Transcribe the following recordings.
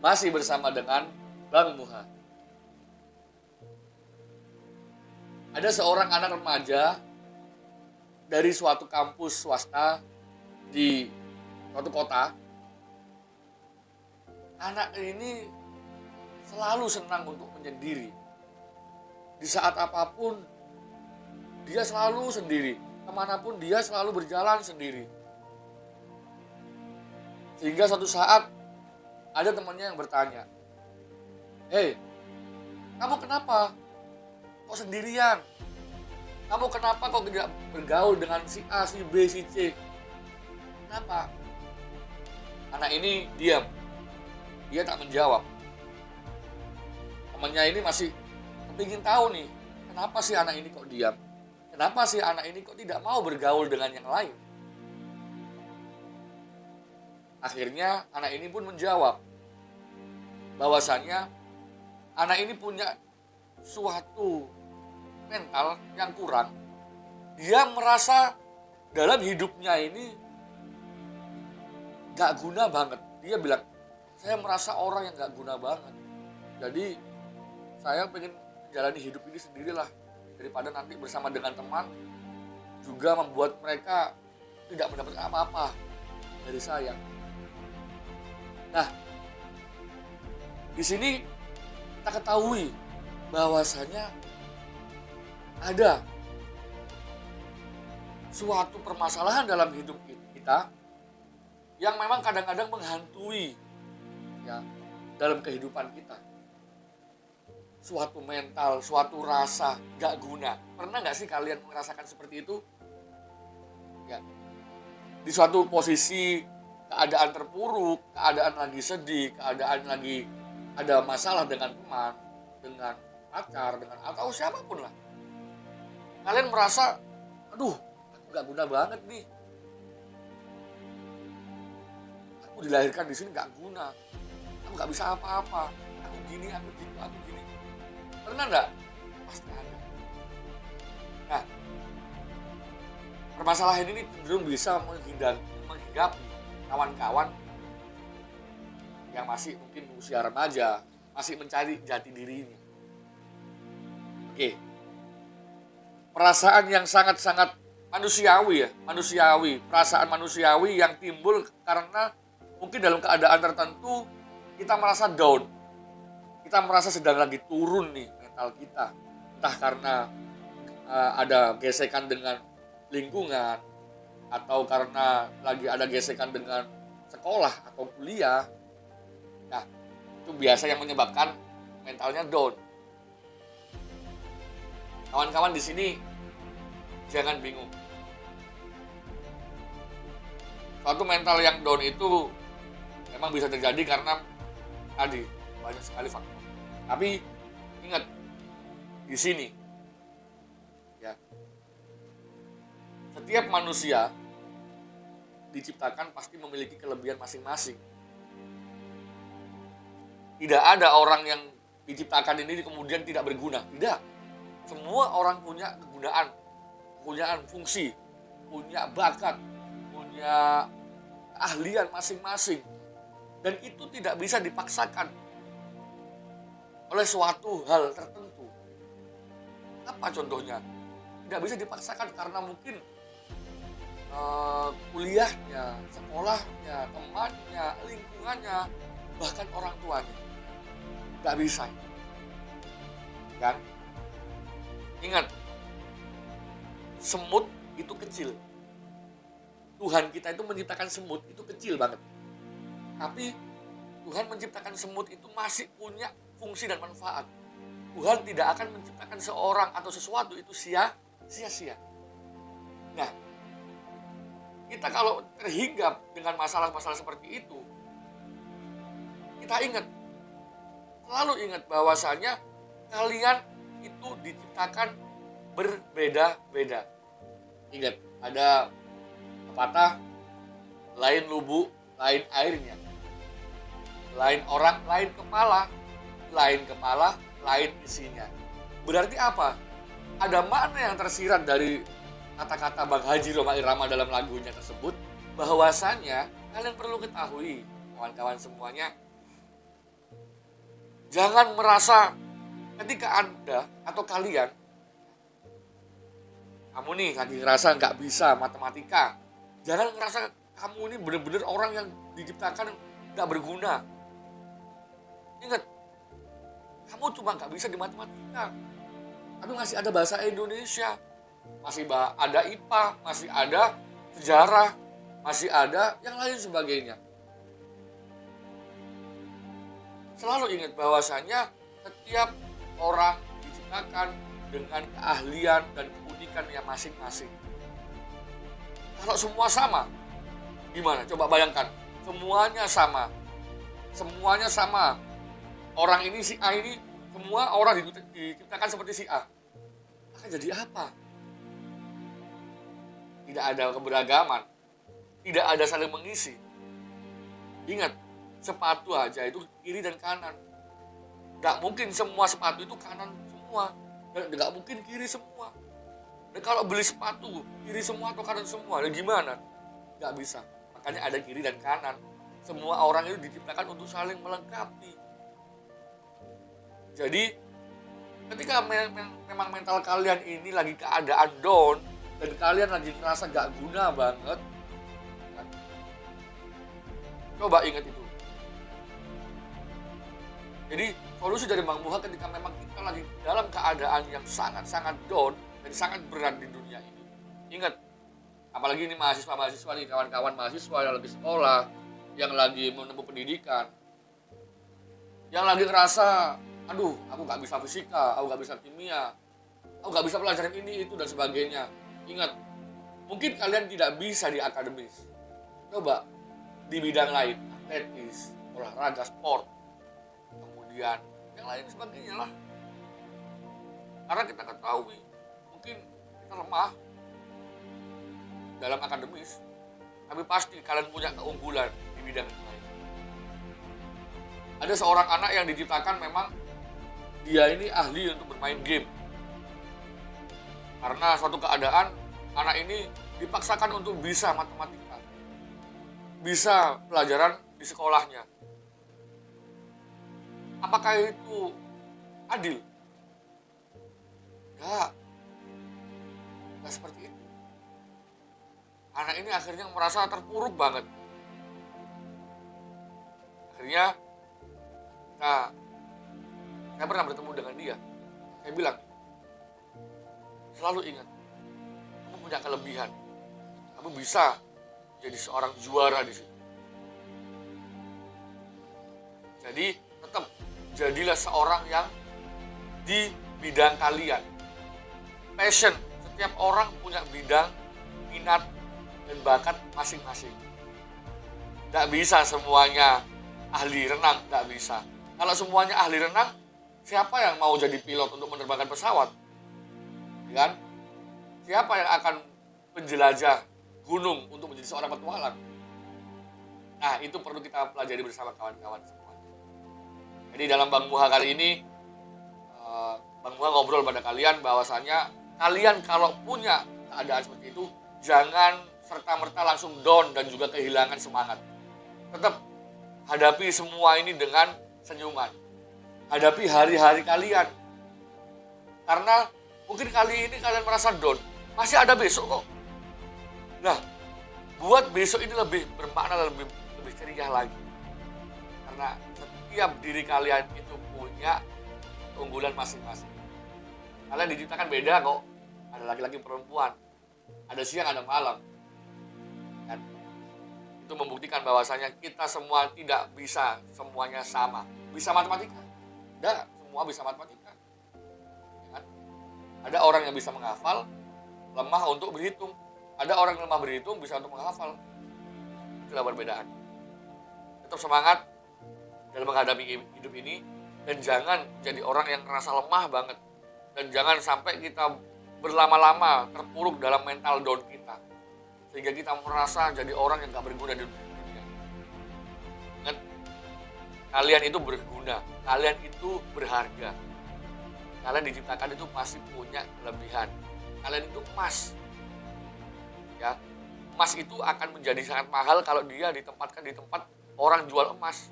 Masih bersama dengan Bang Muha. Ada seorang anak remaja dari suatu kampus swasta di suatu kota. Anak ini selalu senang untuk menyendiri. Di saat apapun, dia selalu sendiri. Kemanapun dia selalu berjalan sendiri. Sehingga suatu saat ada temannya yang bertanya, "Hei, kamu kenapa? Kok sendirian? Kamu kenapa kok tidak bergaul dengan si A, si B, si C? Kenapa?" Anak ini diam. Dia tak menjawab. Temannya ini masih kepingin tahu nih, kenapa sih anak ini kok diam? Kenapa sih anak ini kok tidak mau bergaul dengan yang lain? Akhirnya anak ini pun menjawab bahwasannya anak ini punya suatu mental yang kurang. Dia merasa dalam hidupnya ini gak guna banget. Dia bilang, saya merasa orang yang gak guna banget. Jadi saya pengen menjalani hidup ini sendirilah. Daripada nanti bersama dengan teman juga membuat mereka tidak mendapatkan apa-apa dari saya. Nah, di sini kita ketahui bahwasanya ada suatu permasalahan dalam hidup kita yang memang kadang-kadang menghantui ya dalam kehidupan kita. Suatu mental, suatu rasa gak guna. Pernah gak sih kalian merasakan seperti itu? Ya. Di suatu posisi keadaan terpuruk, keadaan lagi sedih, keadaan lagi ada masalah dengan teman, dengan pacar, dengan atau siapapun lah. Kalian merasa, aduh, aku gak guna banget nih. Aku dilahirkan di sini gak guna. Aku gak bisa apa-apa. Aku gini, aku gitu, aku gini. Pernah enggak? Pasti ada. Nah, permasalahan ini cenderung bisa menghinggapi kawan-kawan yang masih mungkin usia remaja, masih mencari jati dirinya. Oke. Perasaan yang sangat-sangat manusiawi ya, manusiawi. Perasaan manusiawi yang timbul karena mungkin dalam keadaan tertentu kita merasa down. Kita merasa sedang lagi turun nih mental kita. Entah karena ada gesekan dengan lingkungan, atau karena lagi ada gesekan dengan sekolah atau kuliah. Nah, itu biasa yang menyebabkan mentalnya down. Kawan-kawan di sini jangan bingung. Suatu mental yang down itu memang bisa terjadi karena tadi banyak sekali faktor. Tapi ingat di sini ya, setiap manusia diciptakan pasti memiliki kelebihan masing-masing. Tidak ada orang yang diciptakan ini kemudian tidak berguna. Tidak. Semua orang punya kegunaan, fungsi, punya bakat, punya keahlian masing-masing. Dan itu tidak bisa dipaksakan oleh suatu hal tertentu. Apa contohnya? Tidak bisa dipaksakan karena mungkin kuliahnya, sekolahnya, temannya, lingkungannya, bahkan orang tuanya. Gak bisa. Kan? Ingat, semut itu kecil. Tuhan kita itu menciptakan semut itu kecil banget. Tapi Tuhan menciptakan semut itu masih punya fungsi dan manfaat. Tuhan tidak akan menciptakan seorang atau sesuatu itu sia-sia. Nah, kita kalau terhinggap dengan masalah-masalah seperti itu, kita selalu ingat bahwasanya kalian itu diciptakan berbeda-beda. Ingat, ada pepatah, lain lubuk, lain airnya. Lain orang, lain kepala, lain isinya. Berarti apa? Ada makna yang tersirat dari kata-kata Bang Haji Rhoma Irama dalam lagunya tersebut, bahwasannya kalian perlu ketahui, kawan-kawan semuanya, Jangan merasa ketika Anda atau kalian, kamu nih lagi ngerasa nggak bisa matematika, jangan ngerasa kamu ini benar-benar orang yang diciptakan nggak berguna. Ingat, kamu cuma nggak bisa di matematika, tapi masih ada bahasa Indonesia, masih ada IPA, masih ada sejarah, masih ada yang lain sebagainya. Selalu ingat bahwasanya setiap orang diciptakan dengan keahlian dan keunikannya masing-masing. Kalau semua sama, gimana? Coba bayangkan, semuanya sama. Semuanya sama. Orang ini, si A ini, semua orang diciptakan seperti si A. Akan jadi apa? Tidak ada keberagaman. Tidak ada saling mengisi. Ingat, sepatu aja itu kiri dan kanan. Gak mungkin semua sepatu itu kanan semua. Dan gak mungkin kiri semua. Dan kalau beli sepatu, kiri semua atau kanan semua, dan gimana? Gak bisa. Makanya ada kiri dan kanan. Semua orang itu diciptakan untuk saling melengkapi. Jadi, ketika memang mental kalian ini lagi keadaan down, dan kalian lagi ngerasa gak guna banget, coba ingat itu. Jadi solusi dari Bang Muha ketika memang kita lagi dalam keadaan yang sangat-sangat down dan sangat berat di dunia ini. Ingat, apalagi ini mahasiswa-mahasiswa nih, kawan-kawan mahasiswa yang lagi sekolah, yang lagi menempuh pendidikan, yang lagi ngerasa, aduh aku gak bisa fisika, aku gak bisa kimia, aku gak bisa pelajaran ini, itu, dan sebagainya. Ingat, mungkin kalian tidak bisa di akademis. Coba di bidang lain, atletis, olahraga, sport, kemudian yang lain sebagainya lah. Karena kita ketahui mungkin kita lemah dalam akademis, tapi pasti kalian punya keunggulan di bidang yang lain. Ada seorang anak yang diciptakan memang dia ini ahli untuk bermain game. Karena suatu keadaan anak ini dipaksakan untuk bisa matematika, bisa pelajaran di sekolahnya. Apakah itu adil? Ya, nggak seperti itu. Anak ini akhirnya merasa terpuruk banget. Akhirnya, saya pernah bertemu dengan dia. Saya bilang, selalu ingat, kamu punya kelebihan. Kamu bisa jadi seorang juara di situ. Jadi, tetap jadilah seorang yang di bidang kalian. Passion, setiap orang punya bidang, minat, dan bakat masing-masing. Gak bisa semuanya ahli renang, gak bisa. Kalau semuanya ahli renang, siapa yang mau jadi pilot untuk menerbangkan pesawat? Ya kan? Siapa yang akan menjelajah gunung untuk menjadi seorang petualang? Nah, itu perlu kita pelajari bersama kawan-kawan semua. Jadi dalam Bang Muha kali ini, Bang Muha ngobrol pada kalian bahwasanya kalian kalau punya keadaan seperti itu, jangan serta-merta langsung down dan juga kehilangan semangat. Tetap hadapi semua ini dengan senyuman. Hadapi hari-hari kalian. Karena mungkin kali ini kalian merasa down, masih ada besok kok. Nah, buat besok ini lebih bermakna, lebih ceria lagi. Karena setiap diri kalian itu punya keunggulan masing-masing. Kalian diciptakan beda kok. Ada laki-laki perempuan. Ada siang, ada malam. Dan itu membuktikan bahwasanya kita semua tidak bisa semuanya sama. Bisa matematika? Tidak, semua bisa matematika. Ya kan? Ada orang yang bisa menghafal, lemah untuk berhitung. Ada orang yang lemah berhitung, bisa untuk menghafal. Itulah perbedaan. Tetap semangat dalam menghadapi hidup ini. Dan jangan jadi orang yang merasa lemah banget. Dan jangan sampai kita berlama-lama terpuruk dalam mental down kita. Sehingga kita merasa jadi orang yang gak berguna di dunia. Ingat, kalian itu berguna. Kalian itu berharga. Kalian diciptakan itu pasti punya kelebihan. Kalian itu emas. Ya, emas itu akan menjadi sangat mahal kalau dia ditempatkan di tempat orang jual emas.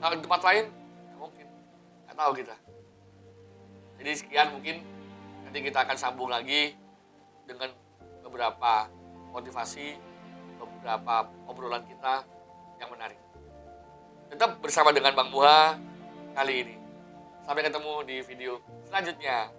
Kalau di tempat lain, ya mungkin. Nggak tahu kita. Jadi sekian, mungkin nanti kita akan sambung lagi dengan beberapa motivasi, beberapa obrolan kita yang menarik. Tetap bersama dengan Bang Muha kali ini. Sampai ketemu di video selanjutnya.